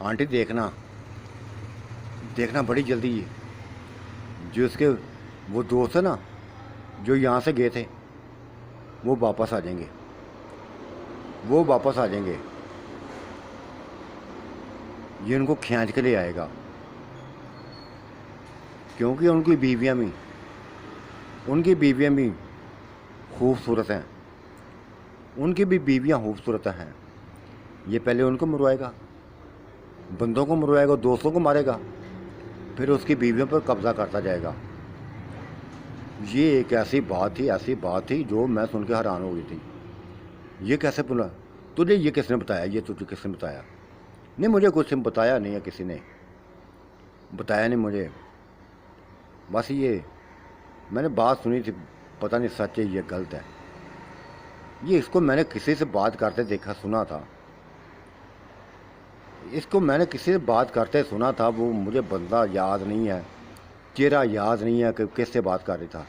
Aunty देखना, देखना बड़ी जल्दी ये जो उसके वो दोस्त है ना जो यहाँ से गए थे, वो वापस आ जाएंगे, वो वापस आ जाएंगे। ये उनको खींच के ले आएगा, क्योंकि उनकी बीवियाँ भी खूबसूरत हैं, उनकी भी बीवियाँ खूबसूरत हैं। ये पहले उनको मरवाएगा, बंदों को मरवाएगा, दोस्तों को मारेगा, फिर उसकी बीवियों पर कब्जा करता जाएगा। ये एक ऐसी बात थी जो मैं सुन के हैरान हो गई थी। ये कैसे बोला? तुझे ये किसने बताया? ये तुझे किसने बताया? नहीं, मुझे कुछ बताया नहीं है, किसी ने बताया नहीं मुझे। बस ये मैंने बात सुनी थी, पता नहीं सच है ये गलत है। ये इसको मैंने किसी से बात करते देखा सुना था, इसको मैंने किसी से बात करते सुना था। वो मुझे बंदा याद नहीं है, चेहरा याद नहीं है कि किससे बात कर रही था,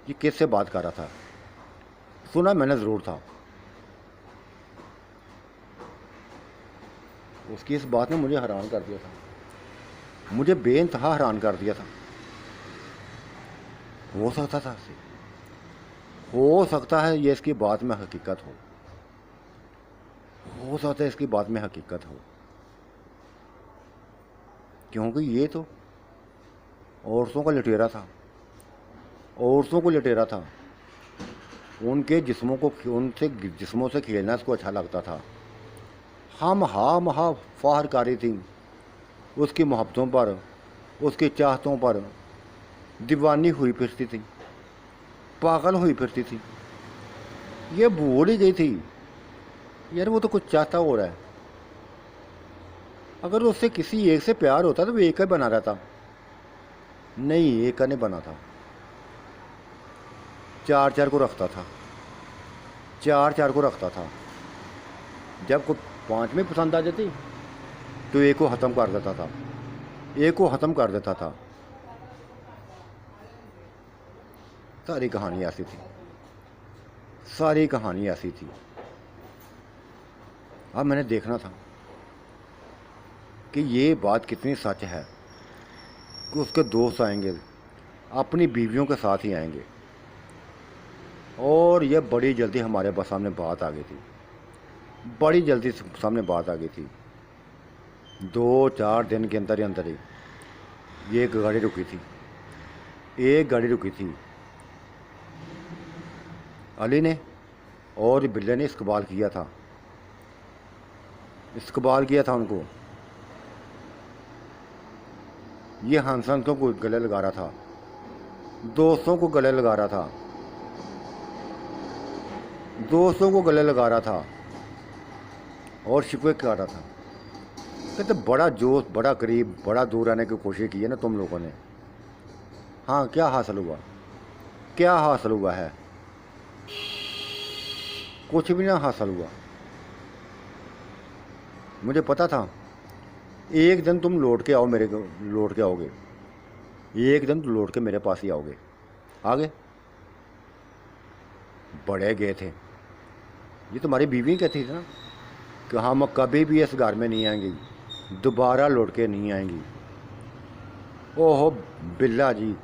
ये किससे बात कर रहा था। सुना मैंने ज़रूर था। उसकी इस बात ने मुझे हैरान कर दिया था, मुझे बेइंतहा हैरान कर दिया था। हो सकता था से हो सकता है ये इसकी बात में हकीकत हो सकता है इसकी बात में हकीकत हो, क्योंकि ये तो औरतों का लुटेरा था, औरतों को लुटेरा था। उनके जिस्मों से खेलना इसको अच्छा लगता था। महा फाहरकारी थी उसकी मोहब्बतों पर, उसकी चाहतों पर दीवानी हुई फिरती थी, पागल हुई फिरती थी। ये भूल ही गई थी यार वो तो कुछ चाहता हो रहा है। अगर उससे किसी एक से प्यार होता तो वो एक का बना रहता, नहीं एक का नहीं बना था, चार चार को रखता था, चार चार को रखता था। जब को पांचवीं पसंद आ जाती तो एक को ख़त्म कर देता था, एक को ख़त्म कर देता था। सारी कहानी ऐसी थी, सारी कहानी ऐसी थी। अब मैंने देखना था कि ये बात कितनी सच है कि उसके दोस्त आएंगे, अपनी बीवियों के साथ ही आएंगे। और ये बड़ी जल्दी हमारे सामने बात आ गई थी, बड़ी जल्दी सामने बात आ गई थी। 2-4 दिन के अंदर ही ये एक गाड़ी रुकी थी, एक गाड़ी रुकी थी। अली ने और बिल्ले ने इस्तेमाल किया था, इस्तेमाल किया था उनको। ये हंसन को गले लगा रहा था, दोस्तों को गले लगा रहा था, दोस्तों को गले लगा रहा था और शिकवे कर रहा था। कहते बड़ा जोश, बड़ा करीब, बड़ा दूर आने की कोशिश की है ना तुम लोगों ने। हाँ, क्या हासिल हुआ? क्या हासिल हुआ है? कुछ भी ना हासिल हुआ। मुझे पता था एक दिन तुम लौट के आओगे, एक दिन तुम लौट के मेरे पास ही आओगे। आगे बड़े गए थे, ये तुम्हारी बीवी कहती थी ना कि हम कभी भी इस घर में नहीं आएंगी, दोबारा लौट के नहीं आएंगी। ओहो बिल्ला जी,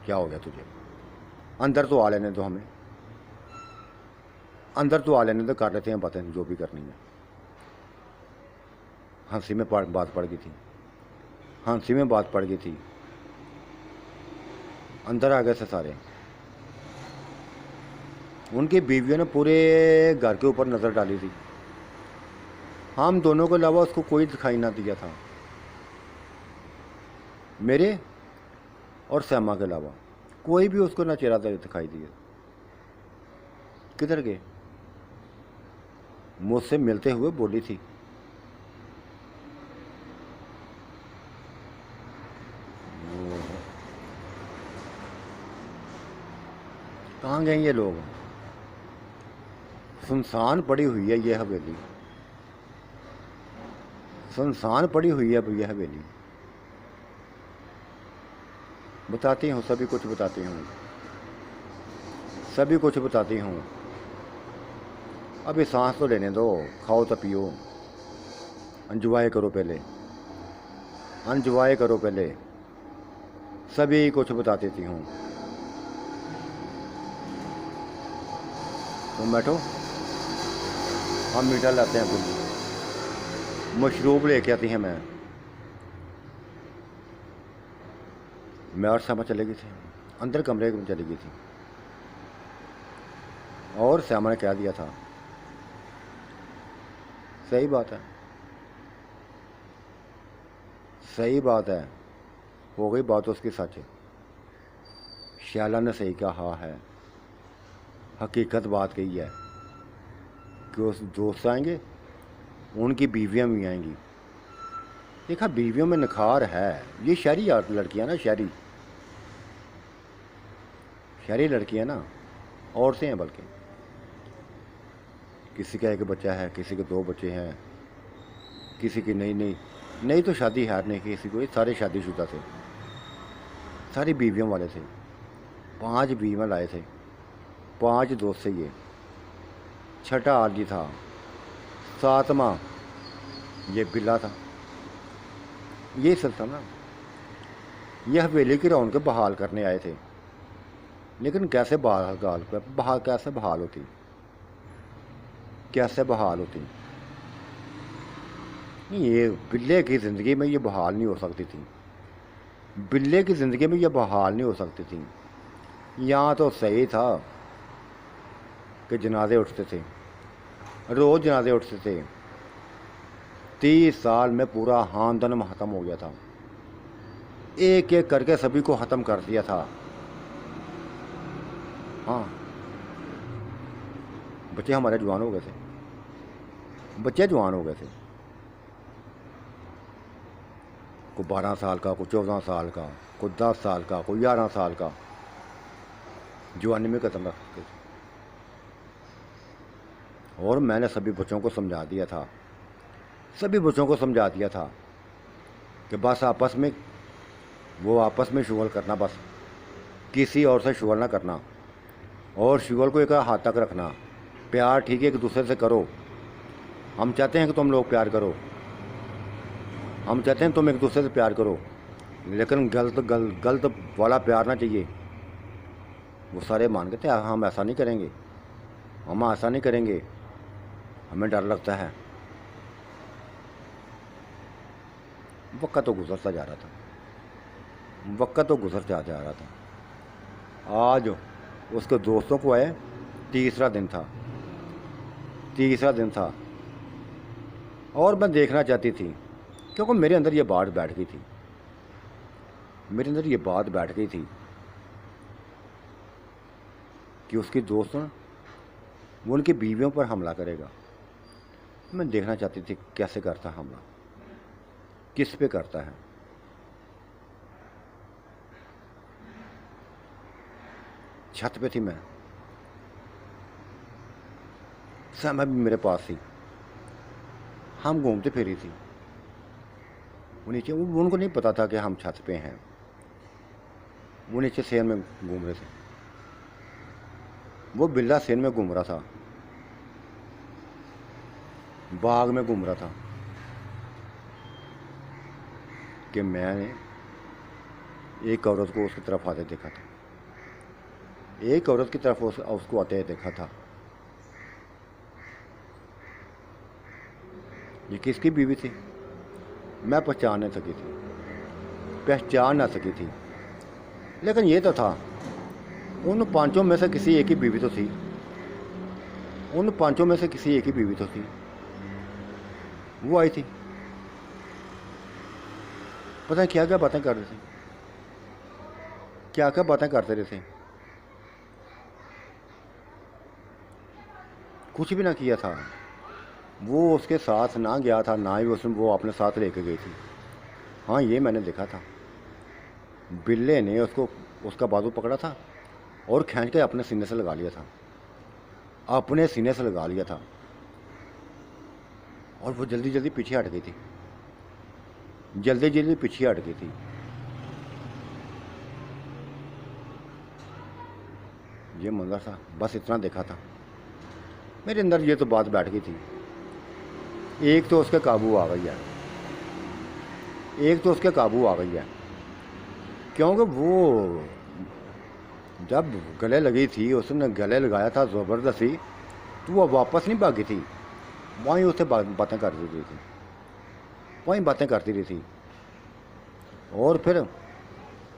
क्या हो गया तुझे? अंदर तो आ लेने दो, हमें अंदर तो आ लेने दो, कर लेते हैं बातें जो भी करनी है। हंसी में बात पड़ गई थी, हंसी में बात पड़ गई थी। अंदर आ गए थे सारे। उनकी बीवियों ने पूरे घर के ऊपर नज़र डाली थी, हम दोनों के अलावा उसको कोई दिखाई ना दिया था, मेरे और श्यामा के अलावा कोई भी उसको ना चेहरा दिखाई दिया। किधर गए? मुझसे मिलते हुए बोली थी, कहाँ गए ये लोग? सुनसान पड़ी हुई है ये हवेली, सुनसान पड़ी हुई है अब ये हवेली। बताती हूँ, सभी कुछ बताती हूँ, सभी कुछ बताती हूँ। अभी सांस तो लेने दो, खाओ तो पियो। एंजॉय करो पहले, एंजॉय करो पहले, सभी कुछ बता देती हूँ। तुम बैठो, हम मीठा लाते हैं, कुछ मशरूब लेके आती हैं। मैं और श्यामा चली गई थी, अंदर कमरे में चली गई थी, और श्यामा ने कह दिया था, सही बात है, सही बात है, हो गई बात उसकी सच। श्याला ने सही कहा है, हकीकत बात कही है कि उस दोस्त आएंगे, उनकी बीवियां भी आएंगी। देखा, बीवियों में निखार है। ये शहरी लड़कियां ना, शहरी लड़कियां ना, औरतें हैं बल्कि। किसी का एक बच्चा है, किसी के 2 बच्चे हैं, किसी की नई तो शादी है नहीं किसी को। ये सारे शादीशुदा थे, सारी बीवियों वाले थे। 5 बीवियाँ लाए थे, 5 दोस्त से। ये 6ठा आदमी था, 7वां ये बिल्ला था। ये सल्तनत, ये हवेली की रौनक बहाल करने आए थे। लेकिन कैसे कैसे बहाल होती, कैसे बहाल होती? ये बिल्ले की ज़िंदगी में ये बहाल नहीं हो सकती थी। बिल्ले की ज़िंदगी में ये बहाल नहीं हो सकती थी। यहाँ तो सही था कि जनाजे उठते थे, रोज़ जनाजे उठते थे। 30 साल में पूरा खानदान ख़त्म हो गया था, एक एक करके सभी को ख़त्म कर दिया था। हाँ, बच्चे हमारे जवान हो गए थे, बच्चे जवान हो गए थे। कोई 12 साल का, कोई 14 साल का, कोई 10 साल का, कोई 11 साल का, जवानी में कदम रखते थे। और मैंने सभी बच्चों को समझा दिया था, सभी बच्चों को समझा दिया था कि बस आपस में शुगल करना, बस किसी और से शुगल ना करना, और शुगल को एक हाथ तक रखना। प्यार ठीक है, एक दूसरे से करो। हम चाहते हैं कि तुम लोग प्यार करो, हम चाहते हैं तुम एक दूसरे से प्यार करो, लेकिन गलत वाला प्यार ना चाहिए। वो सारे मान के थे, हम ऐसा नहीं करेंगे, हम ऐसा नहीं करेंगे, हमें डर लगता है। वक्त तो गुजरता जा रहा था, वक्त तो गुजरता जा रहा था। आज उसके दोस्तों को आए, तीसरा दिन था, और मैं देखना चाहती थी, क्योंकि मेरे अंदर ये बात बैठ गई थी, मेरे अंदर ये बात बैठ गई थी कि उसकी दोस्त वो उनकी बीवियों पर हमला करेगा। मैं देखना चाहती थी कैसे करता हमला, किस पे करता है। छत पे थी मैं, श्यामा भी मेरे पास थी, हम घूमते फिरी थी। वो नीचे, उनको नहीं पता था कि हम छत पे हैं। वो नीचे सेन में घूम रहे थे, वो बिल्ला सेन में घूम रहा था, बाग में घूम रहा था कि मैंने एक औरत को उसकी तरफ आते देखा था, एक औरत की तरफ उसको आते देखा था। ये किसकी बीवी थी मैं पहचान ना सकी थी, लेकिन ये तो था उन 5 में से किसी एक ही बीवी तो थी, उन 5 में से किसी एक ही बीवी तो थी। वो आई थी, पता है क्या क्या बातें कर रहे थे, क्या क्या बातें करते रहे थे। कुछ भी ना किया था, वो उसके साथ ना गया था, ना ही वो अपने साथ लेके गई थी। हाँ, ये मैंने देखा था, बिल्ले ने उसका बाजू पकड़ा था और खींच के अपने सीने से लगा लिया था, अपने सीने से लगा लिया था, और वो जल्दी जल्दी पीछे हट गई थी, जल्दी जल्दी पीछे हट गई थी। ये मंजर था, बस इतना देखा था, मेरे अंदर ये तो बात बैठ गई थी एक तो उसके काबू आ गई है, एक तो उसके काबू आ गई है, क्योंकि वो जब गले लगी थी, उसने गले लगाया था ज़बरदस्ती, तो वो वापस नहीं भागी थी, वहीं उससे बातें कर रही थी, वहीं बातें करती रही थी। और फिर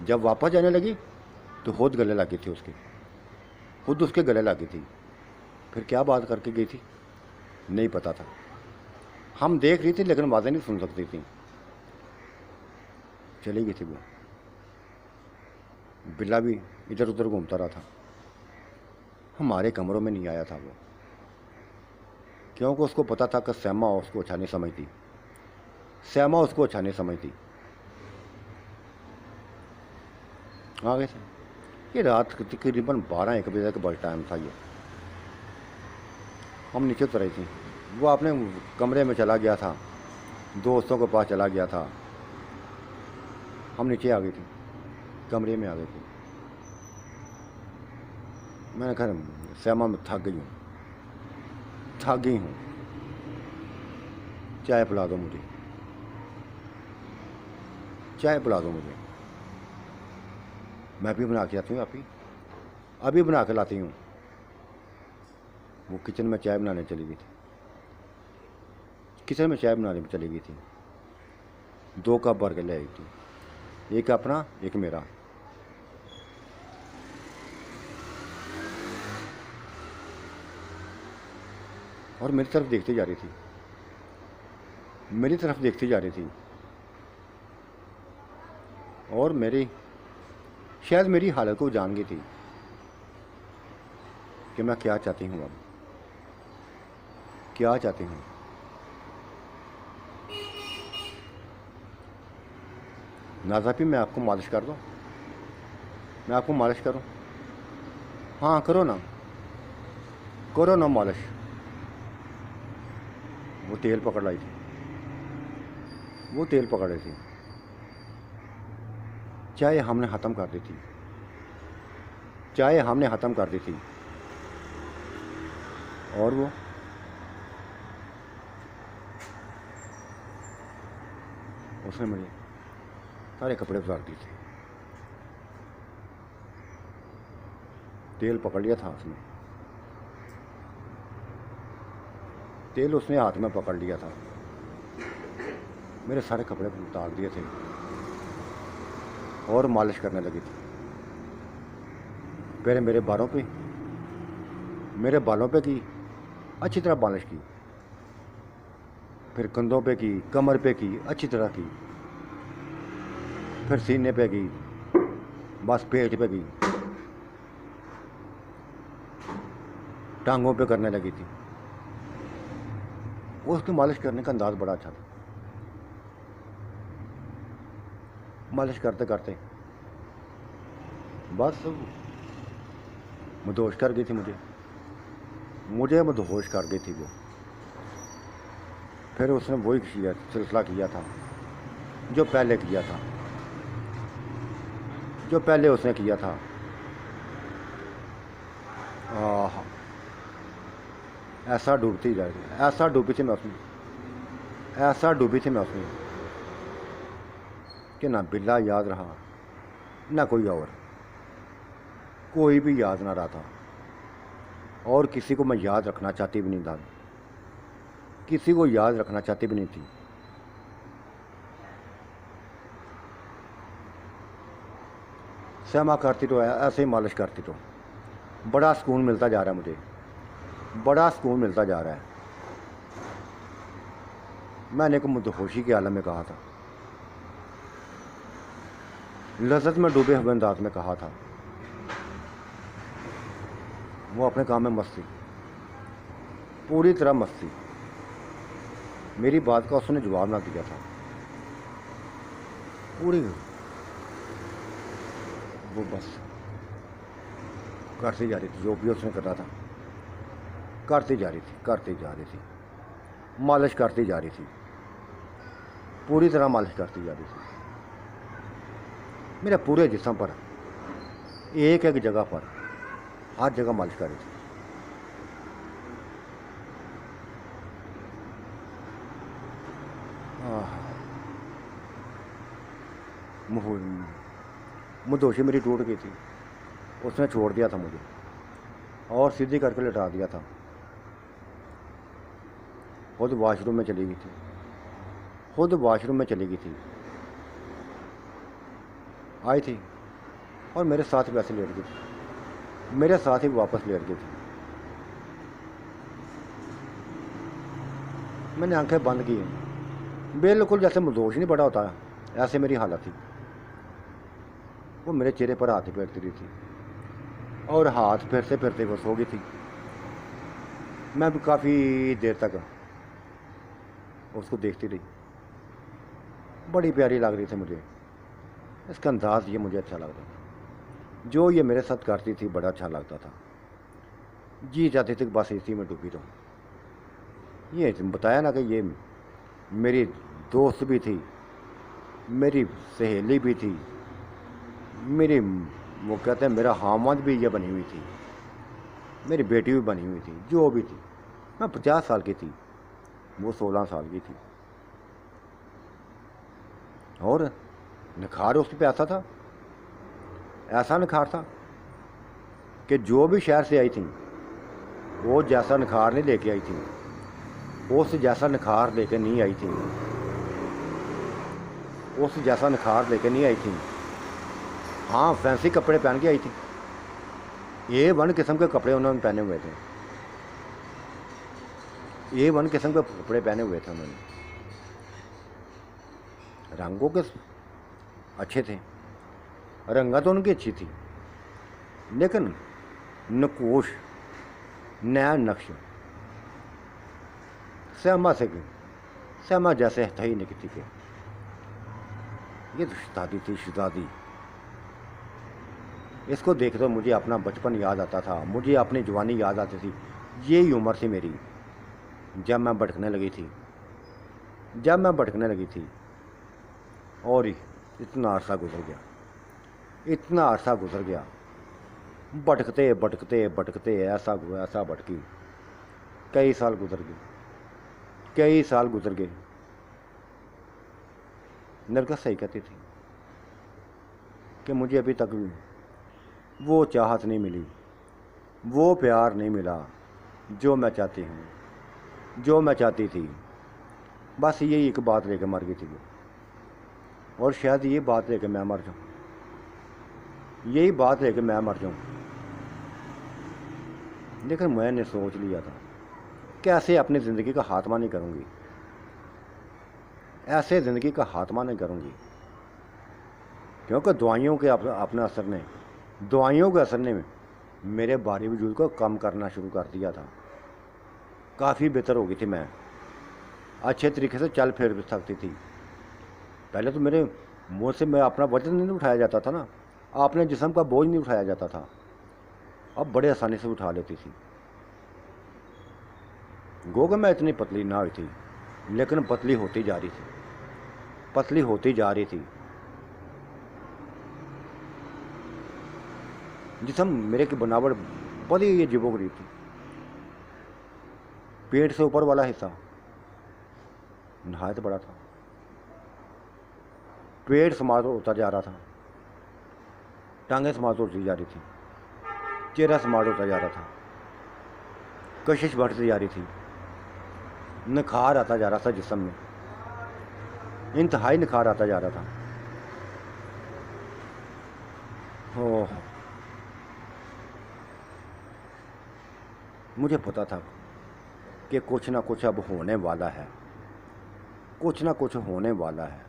जब वापस जाने लगी तो खुद गले लगी थी उसके, खुद उसके गले लगी थी। फिर क्या बात करके गई थी नहीं पता था, हम देख रही थी लेकिन बातें नहीं सुन सकती थी। चली गई थी वो। बिल्ला भी इधर उधर घूमता रहा था, हमारे कमरों में नहीं आया था वो, क्योंकि उसको पता था कि सैमा उसको अच्छा नहीं समझती, सैमा उसको अच्छा नहीं समझती। आ गए थे। ये रात तकरीबन 12-1 बजे का बस टाइम था ये। हम नीचे उतरी थी, वो अपने कमरे में चला गया था, दोस्तों के पास चला गया था। हम नीचे आ गई थी, कमरे में आ गई थी। मैंने कहा श्यामा मैं थक गई हूँ, थक गई हूँ, चाय पिला दो मुझे, चाय पिला दो मुझे। मैं भी बना के आती हूँ, अभी बना के लाती हूँ। वो किचन में चाय बनाने चली गई थी, किचन में चाय बनाने चली गई थी। 2 कप भर के ले आई थी, एक अपना एक मेरा। और मेरी तरफ देखती जा रही थी, मेरी तरफ देखती जा रही थी। और शायद मेरी हालत को जान गई थी कि मैं क्या चाहती हूँ, अब क्या चाहती हूँ। नाज़ाफी मैं आपको मालिश कर दूँ, मैं आपको मालिश करूँ? हाँ करो ना, करो ना मालिश। वो तेल पकड़ लाई थी, वो तेल पकड़ रही थी। चाय हमने ख़त्म कर दी थी, चाय हमने ख़त्म कर दी थी। और वो उसने मुझे सारे कपड़े उतार दिए थे, तेल पकड़ लिया था उसने, तेल उसने हाथ में पकड़ लिया था, मेरे सारे कपड़े उतार दिए थे और मालिश करने लगी थी। पहले मेरे बालों पे की, अच्छी तरह मालिश की, फिर कंधों पे की, कमर पे की, अच्छी तरह की, फिर सीने पे की, बस पेट पे की, टांगों पे करने लगी थी। उसकी मालिश करने का अंदाज़ बड़ा अच्छा था। मालिश करते करते बस मदहोश कर गई थी, मुझे मदहोश कर गई थी वो। फिर उसने वही सिलसिला किया था जो पहले किया था, जो पहले उसने किया था। ऐसा डूबती जा रही, ऐसा डूबी थी मैं उसमें, ऐसा डूबी थी मैं उसमें कि ना बिल्ला याद रहा, ना कोई भी याद ना रहा था। और किसी को मैं याद रखना चाहती भी नहीं था, किसी को याद रखना चाहती भी नहीं थी। सहमा करती तो ऐसे ही मालिश करती तो बड़ा सुकून मिलता जा रहा है मुझे, बड़ा सुकून मिलता जा रहा है। मैंने एक मुदहोशी के आलम में कहा था, लज़्ज़त में डूबे हुए अंदाज में कहा था। वो अपने काम में मस्त थी, पूरी तरह मस्त थी। मेरी बात का उसने जवाब ना दिया था, पूरी वो बस करती जा रही थी, जो भी उसने करना था करती जा रही थी, मालिश करती जा रही थी, पूरी तरह मालिश करती जा रही थी। मेरे पूरे जिस्म पर एक एक जगह पर हर जगह मालिश कर रही थी। मुँहदोशी मेरी टूट गई थी। उसने छोड़ दिया था मुझे और सीधी करके लटा दिया था। खुद वॉशरूम में चली गई थी, खुद वॉशरूम में चली गई थी, आई थी और मेरे साथ वैसे लेट गई थी, मेरे साथ ही वापस लेट गई थी। मैंने आंखें बंद की, बिल्कुल जैसे मुर्दोश नहीं पड़ा होता, ऐसे मेरी हालत थी। वो मेरे चेहरे पर हाथ फेरती रही थी और हाथ फेरते फेरते वो सो गई थी। मैं भी काफ़ी देर तक उसको देखती रही। बड़ी प्यारी लग रही थी मुझे, इसका अंदाज़ ये मुझे अच्छा लग रहा था। जो ये मेरे साथ करती थी बड़ा अच्छा लगता था। जी चाहती थी कि बस इसी में डूबी रहूँ। ये बताया ना कि ये मेरी दोस्त भी थी, मेरी सहेली भी थी, मेरी वो कहते हैं मेरा हामद भी ये बनी हुई थी, मेरी बेटी भी बनी हुई थी, जो भी थी। मैं 50 साल की थी, वो 16 साल की थी। और निखार उस पर ऐसा था, ऐसा निखार था कि जो भी शहर से आई थी वो जैसा निखार नहीं लेके आई थी, उस जैसा निखार लेके नहीं आई थी, उस जैसा निखार लेके नहीं आई थी। हाँ, फैंसी कपड़े पहन के आई थी, A1 किस्म के कपड़े उन्होंने पहने हुए थे, A1 किस्म के कपड़े पहने हुए थे उन्होंने। रंगों के अच्छे थे, रंगा तो उनकी अच्छी थी, लेकिन नकोश नया नक्श सहमा जैसे था ही नहीं किसी के। ये तो शहजादी थी, शहजादी। इसको देख तो मुझे अपना बचपन याद आता था, मुझे अपनी जवानी याद आती थी। यही उम्र थी मेरी जब मैं भटकने लगी थी, जब मैं भटकने लगी थी। और इतना अरसा गुजर गया, इतना अरसा गुजर गया, भटकते भटकते भटकते ऐसा ऐसा भटकी। कई साल गुजर गए, कई साल गुजर गए। नरगिस सही कहती थी कि मुझे अभी तक वो चाहत नहीं मिली, वो प्यार नहीं मिला जो मैं चाहती हूँ, जो मैं चाहती थी। बस यही एक बात लेकर मर गई थी वो, और शायद ये बात लेकर मैं मर जाऊँ, यही बात लेकर मैं मर जाऊँ। लेकिन मैंने सोच लिया था कैसे अपनी ज़िंदगी का खात्मा नहीं करूँगी, ऐसे ज़िंदगी का खात्मा नहीं करूँगी। क्योंकि दवाइयों के अपने असर ने, दवाइयों के असर ने मेरे बाहरी वजूद को कम करना शुरू कर दिया था। काफ़ी बेहतर हो गई थी मैं, अच्छे तरीके से चल फिर सकती थी। पहले तो मेरे मुँह से मैं अपना वजन नहीं उठाया जाता था ना, अपने जिस्म का बोझ नहीं उठाया जाता था, अब बड़े आसानी से उठा लेती थी। गोगा मैं इतनी पतली ना हुई थी, लेकिन पतली होती जा रही थी, पतली होती जा रही थी। जिस्म मेरे की बनावट बड़ी अजीबोगरीब थी। पेट से ऊपर वाला हिस्सा नहायत बड़ा था, पेट समाज होता जा रहा था, टांगें समाज होती जा रही थी, चेहरा समाज होता जा रहा था, कशिश बढ़ती जा रही थी, निखार आता जा रहा था जिस्म में, इंतहाई निखार आता जा रहा था। ओह, मुझे पता था कि कुछ ना कुछ अब होने वाला है, कुछ ना कुछ होने वाला है।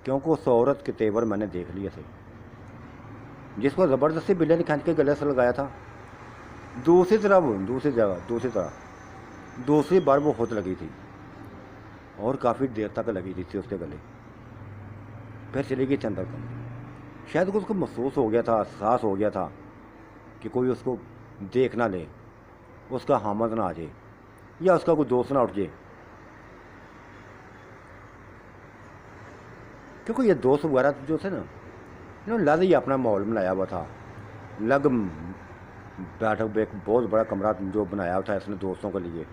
क्योंकि उस औरत के तेवर मैंने देख लिए थे, जिसको ज़बरदस्ती बिल्ले ने खींच के गले से लगाया था। दूसरी बार वो खुद लगी थी और काफ़ी देर तक लगी थी उसके गले। फिर चली गई चंदर को। शायद उसको महसूस हो गया था, एहसास हो गया था कि कोई उसको देख ना ले, उसका हामद ना आ जाए या उसका कोई दोस्त ना उठ जाए। क्योंकि ये दोस्त वगैरह जो थे ना, इन्होंने लग ही अपना माहौल बनाया हुआ था, लग बैठक एक बहुत बड़ा कमरा जो बनाया हुआ था इसने दोस्तों के लिए,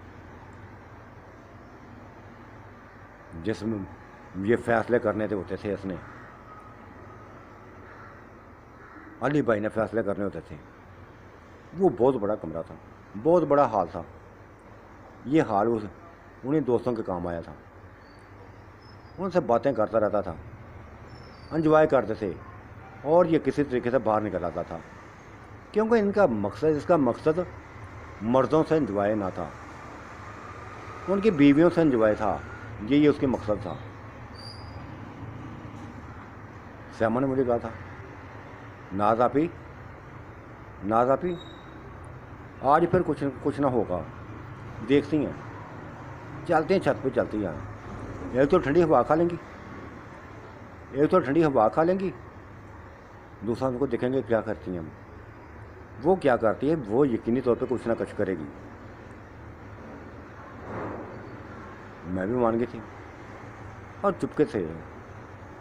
जिसमें ये फैसले करने थे होते थे इसने अली भाई ने फैसले करने होते थे। वो बहुत बड़ा कमरा था, बहुत बड़ा हॉल था। ये हॉल उन्हीं दोस्तों के काम आया था। उनसे बातें करता रहता था, एंजॉय करते थे, और ये किसी तरीके से बाहर निकल आता था, क्योंकि इसका मकसद मर्दों से एंजॉय ना था, उनकी बीवियों से एंजॉय था। ये उसके मकसद था। श्यामा ने मुझे कहा था, नाज आपी, नाज आपी, आज फिर कुछ ना होगा, देखती हैं, चलते हैं छत पे, चलती हैं, एक तो ठंडी हवा खा लेंगी, एक तो ठंडी हवा खा लेंगी, दूसरा उनको देखेंगे क्या करती हैं। वो क्या करती है, वो यकीनी तौर पे कुछ ना कुछ करेगी। मैं भी मान गई थी, और चुपके से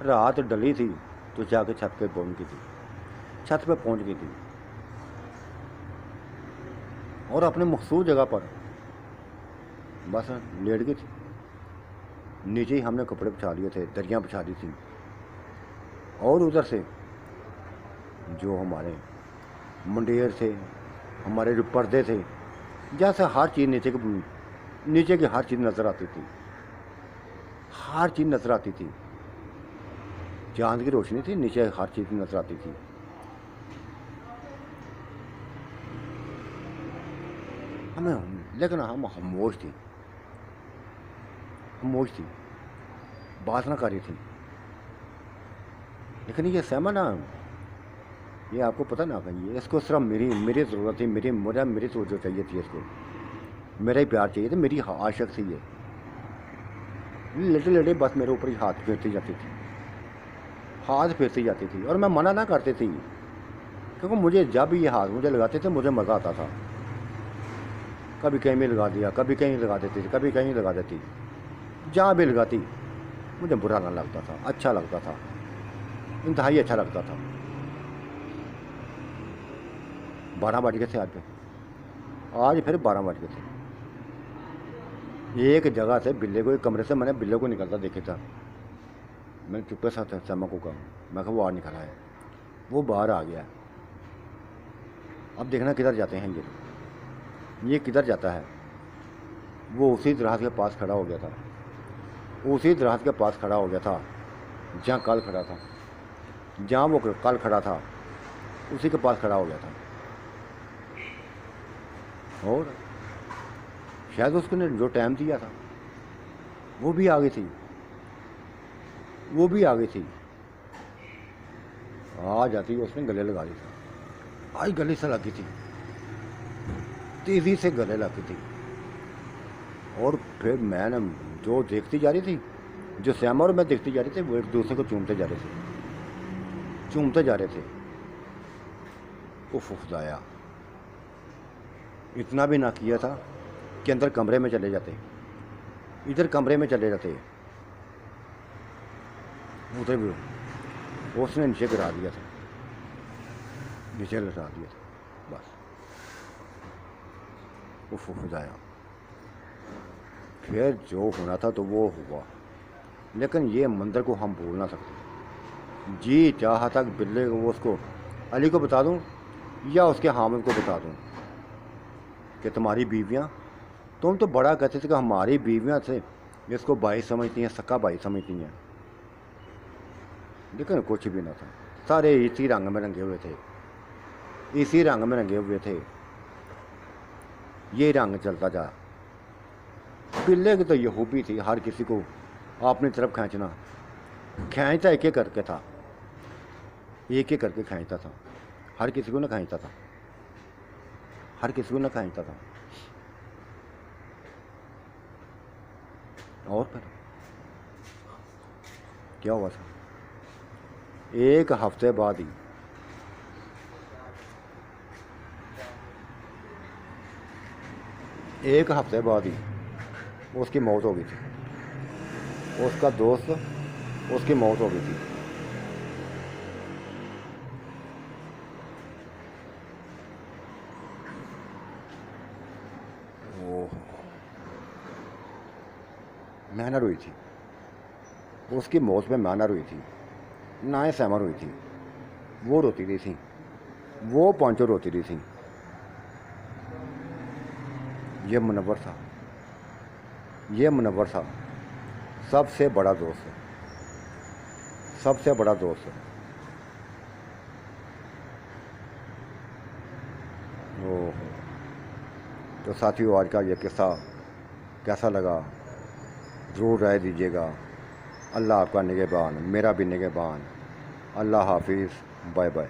रात डली थी तो जाके छत पे पहुंच गई थी, छत पे पहुंच गई थी, और अपने मखसूस जगह पर बस लेट गई थी। नीचे ही हमने कपड़े बिछा लिए थे, दरियाँ बिछा दी थी, और उधर से जो हमारे मुंडेर थे, हमारे जो पर्दे थे, जैसे हर चीज़ नीचे की हर चीज़ नज़र आती थी, हर चीज़ नज़र आती थी। चांद की रोशनी थी, नीचे हर चीज़ नज़र आती थी। लेकिन हम खामोश थी, खामोश थी, बात ना कर रही थी। लेकिन ये श्यामा ना, ये आपको पता ना कहिए, इसको सिर्फ मेरी ज़रूरत थी, मेरी तवज्जो चाहिए थी, इसको मेरा ही प्यार चाहिए था, मेरी आशिक थी ये। लेटे लेटे बस मेरे ऊपर ही हाथ फेरती जाती थी, हाथ फेरती जाती थी, और मैं मना ना करती थी, क्योंकि मुझे जब ये हाथ मुझे लगाते थे मुझे मज़ा आता था। कभी कहीं भी लगा दिया, कभी कहीं लगा देती थी, कभी कहीं लगा देती, जहाँ भी लगाती मुझे बुरा ना लगता था, अच्छा लगता था, इंतहाई अच्छा लगता था। 12 बज गए थे आज फिर 12 बज गए थे। एक जगह से बिल्ले को, एक कमरे से मैंने बिल्ले को निकलता देखा था। मैंने चुपके साथ श्यामा को कहा, मैं कहा वो बाहर निकला है, वो बाहर आ गया। अब देखना किधर जाते हैं ये किधर जाता है। वो उसी दरख्त के पास खड़ा हो गया था, उसी दरख्त के पास खड़ा हो गया था जहाँ कल खड़ा था, जहाँ वो कल खड़ा था उसी के पास खड़ा हो गया था। और शायद उसने जो टाइम दिया था वो भी आ गई थी, वो भी आ गई थी। आ जाती उसने गले लगा ली थी, आज गले से लगी थी, तेज़ी से गले लगी थी। और फिर मैंने जो देखती जा रही थी, जो श्यामा और मैं देखती जा रही थी, वो एक दूसरे को चूमते जा रहे थे, चूमते जा रहे थे। उफ खुदाया, इतना भी ना किया था कि अंदर कमरे में चले जाते, इधर कमरे में चले जाते, उधर भी उसने नीचे गिरा दिया था, नीचे लटा दिया था बस। उफ खुदाया, फिर जो होना था तो वो हुआ, लेकिन ये मंदिर को हम भूल ना सकते। जी चाहा तक बिल्ले को, उसको अली को बता दूं या उसके हामिद को बता दूं कि तुम्हारी बीवियां, तुम तो बड़ा कहते थे कि हमारी बीवियां से इसको भाई समझती हैं, सक्का भाई समझती हैं, लेकिन कुछ भी ना था। सारे इसी रंग में रंगे हुए थे, इसी रंग में रंगे हुए थे। ये रंग चलता जा। बिल्ले की तो ये खूबी थी, हर किसी को अपनी तरफ खींचना, खींचता एक एक करके था, एक एक करके खींचता था, हर किसी को ना खींचता था, हर किसी को ना खींचता था। और फिर क्या हुआ था, एक हफ्ते बाद ही उसकी मौत हो गई थी, उसका दोस्त, उसकी मौत हो गई थी। ओह, मैं ना रोई थी, उसकी मौत में मैं ना रोई थी, ना ही श्यामा रोई थी, वो रोती रही थी। वो पांचों रोती रही थी। ये मुनव्वर था, ये मुनव्वर था सबसे बड़ा दोस्त है, सबसे बड़ा दोस्त है। ओह, तो साथियों आज का ये किस्सा कैसा लगा ज़रूर राय दीजिएगा। अल्लाह आपका निगहबान, मेरा भी निगहबान। अल्लाह हाफिज़, बाय बाय।